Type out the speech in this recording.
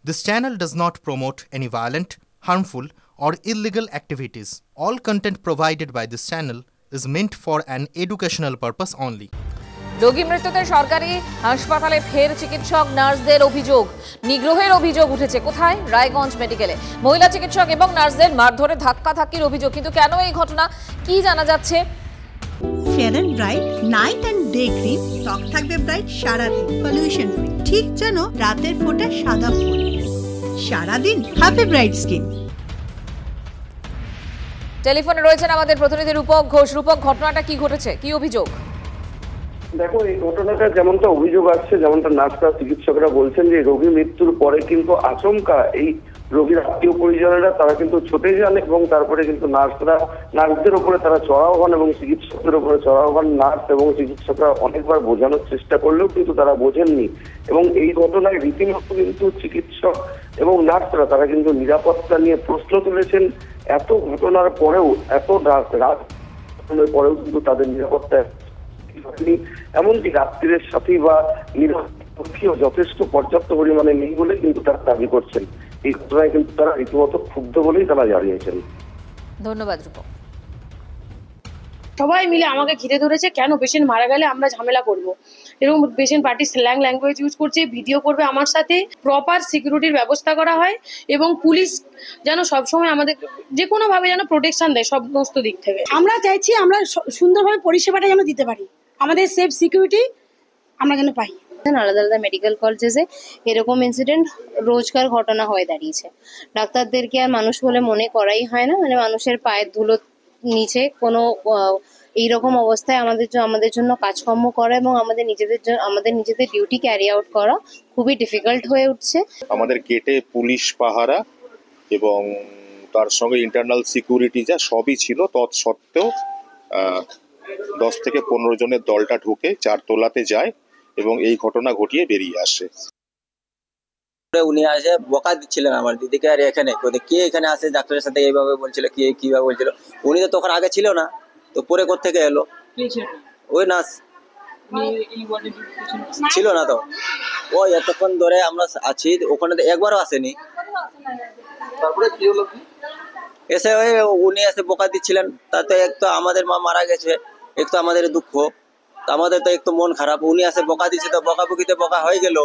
This channel does not promote any violent, harmful, or illegal activities. All content provided by this channel is meant for an educational purpose only. রোগী মৃত্যুতে সরকারি হাসপাতালে ফের চিকিৎসক নার্সদের অভিযোগ, নিগ্রহের অভিযোগ উঠেছে। কোথায়? রায়গঞ্জ মেডিকেলে মহিলা চিকিৎসক এবং নার্সদের মারধরে ধাক্কাধাক্কির অভিযোগ। কিন্তু কেন এই ঘটনা, কি জানা যাচ্ছে? Fair and bright night and day cream, ত্বক থাকবে ব্রাইট সারাদিন, পলিউশন ফ্রি, ঠিক যেন রাতের ফোঁটা সাদা ফুল। সারাদিন হ্যাপি ব্রাইট স্কিন। টেলিফোনে রয়েছেন আমাদের প্রতিনিধি রূপক ঘোষ। রূপক, ঘটনাটা কি ঘটেছে, কি অভিযোগ? দেখো, এই ঘটনাটা যেমনটা অভিযোগ আসছে, যেমনটা নার্সরা চিকিৎসকরা বলছেন যে রোগী মৃত্যুর পরে কিন্তু আচমকা এই রোগীর আত্মীয় পরিজনেরা তারা কিন্তু ছুটে যান এবং তারপরে কিন্তু নার্সদের উপরে তারা চড়াও হন এবং চিকিৎসকদের উপরে চড়াও হন। নার্স এবং চিকিৎসকরা অনেকবার বোঝানোর চেষ্টা করলেও কিন্তু তারা বোঝেননি এবং এই ঘটনায় রীতিমতো কিন্তু চিকিৎসক এবং নার্সরা তারা কিন্তু নিরাপত্তা নিয়ে প্রশ্ন তুলেছেন। এত ঘটনার পরেও, এত রাত পরেও কিন্তু তাদের নিরাপত্তা এমনকি রাত্রির সাথী বা নিরাপত্তাও যথেষ্ট পর্যাপ্ত পরিমাণে নেই বলে কিন্তু তারা দাবি করছেন। এই ঘটনায় কিন্তু তারা রীতিমতো ক্ষুব্ধ বলেই তারা জানিয়েছেন। ধন্যবাদ রূপক। সবাই মিলে আমাকে ঘিরে ধরেছে, কেন পেশেন্ট মারা গেলে আমরা ঝামেলা করব, এরকম patient party slang language use করছে, ভিডিও করবে আমার সাথে। প্রপার সিকিউরিটির ব্যবস্থা করা হয় এবং পুলিশ যেন সবসময় আমাদের যে কোনোভাবে যেন প্রোটেকশন দেয় সমস্ত দিক থেকে। আমরা চাইছি আমরা সুন্দরভাবে পরিষেবাটা যেন দিতে পারি, আমাদের সেফ সিকিউরিটি আমরা যেন পাই। আলাদা আলাদা মেডিকেল কলেজে এরকম ইনসিডেন্ট রোজকার ঘটনা হয়ে দাঁড়িয়েছে। ডাক্তারদেরকে আর মানুষ বলে মনে করাই হয় না, মানে মানুষের পায়ের ধুলো নিচে কোনো এইরকম অবস্থায় আমাদের জন্য কাজকর্ম করা এবং আমাদের নিজেদের ডিউটি ক্যারি আউট করা খুবই ডিফিকাল্ট হয়ে উঠছে। আমাদের গেটে পুলিশ পাহারা এবং তার সঙ্গে ইন্টারনাল সিকিউরিটি যা সবই ছিল, তৎসত্ত্বেও 10 থেকে 15 জনের দলটা ঢুকে 4 তলাতে যায় এবং এই ঘটনা ঘটিয়ে বেরিয়ে আসে। উনি আসে বকা দিচ্ছিলেন আমার দিদিকে, আর এখানে কে এখানে আসে ডাক্তারের সাথে এইভাবে বলছিল, কে কিভাবে বলছিল। উনি তো তখন আগে ছিল না, তো পরে কোত্থেকে এলো? ওই নার্স ছিল না, তো ওই এতক্ষণ ধরে আমরা আছি ওখানে, তো একবারও আসেনি। তারপরে কি হলো? এসে উনি এসে বকা দিচ্ছিলেন। তাতে এক তো আমাদের মা মারা গেছে, এক তো আমাদের দুঃখ, আমাদের তো একটু মন খারাপ। উনি এসে বকা দিচ্ছে, তো বকাবকিতে বকা হয়ে গেল।